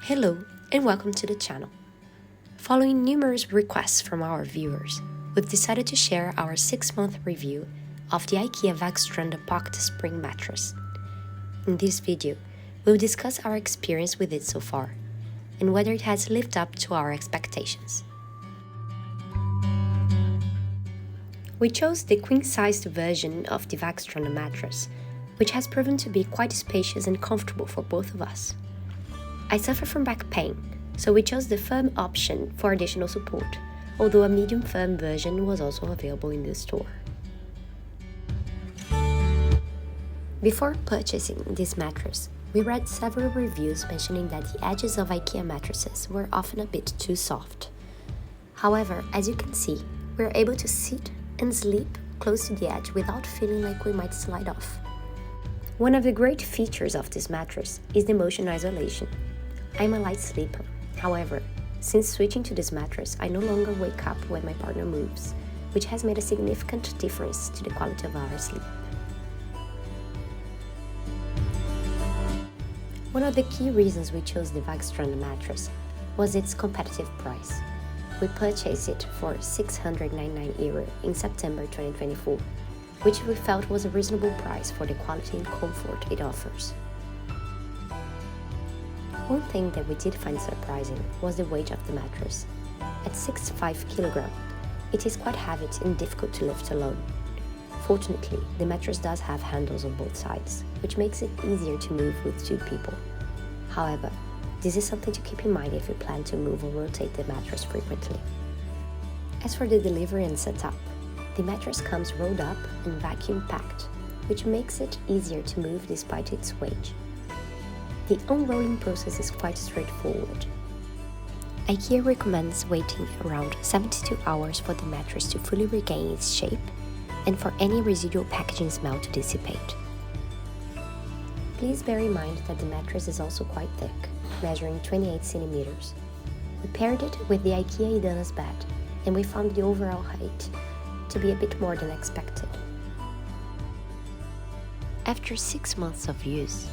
Hello and welcome to the channel. Following numerous requests from our viewers, we've decided to share our 6-month review of the IKEA VÅGSTRANDA pocket spring mattress. In this video, we'll discuss our experience with it so far and whether it has lived up to our expectations. We chose the queen-sized version of the VÅGSTRANDA mattress, which has proven to be quite spacious and comfortable for both of us. I suffer from back pain, so we chose the firm option for additional support, although a medium firm version was also available in the store. Before purchasing this mattress, we read several reviews mentioning that the edges of IKEA mattresses were often a bit too soft. However, as you can see, we're able to sit and sleep close to the edge without feeling like we might slide off. One of the great features of this mattress is the motion isolation. I'm a light sleeper. However, since switching to this mattress, I no longer wake up when my partner moves, which has made a significant difference to the quality of our sleep. One of the key reasons we chose the VÅGSTRANDA mattress was its competitive price. We purchased it for €699 in September 2024, which we felt was a reasonable price for the quality and comfort it offers. One thing that we did find surprising was the weight of the mattress. At 65 kg, it is quite heavy and difficult to lift alone. Fortunately, the mattress does have handles on both sides, which makes it easier to move with two people. However, this is something to keep in mind if you plan to move or rotate the mattress frequently. As for the delivery and setup, the mattress comes rolled up and vacuum packed, which makes it easier to move despite its weight. The unrolling process is quite straightforward. IKEA recommends waiting around 72 hours for the mattress to fully regain its shape and for any residual packaging smell to dissipate. Please bear in mind that the mattress is also quite thick, measuring 28 centimeters. We paired it with the IKEA IDANÄS bed, and we found the overall height to be a bit more than expected. After 6 months of use,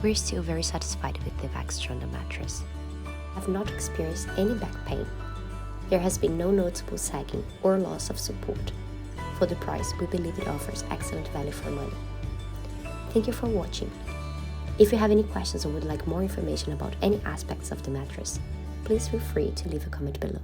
we're still very satisfied with the VÅGSTRANDA mattress. I have not experienced any back pain. There has been no noticeable sagging or loss of support. For the price, we believe it offers excellent value for money. Thank you for watching. If you have any questions or would like more information about any aspects of the mattress, please feel free to leave a comment below.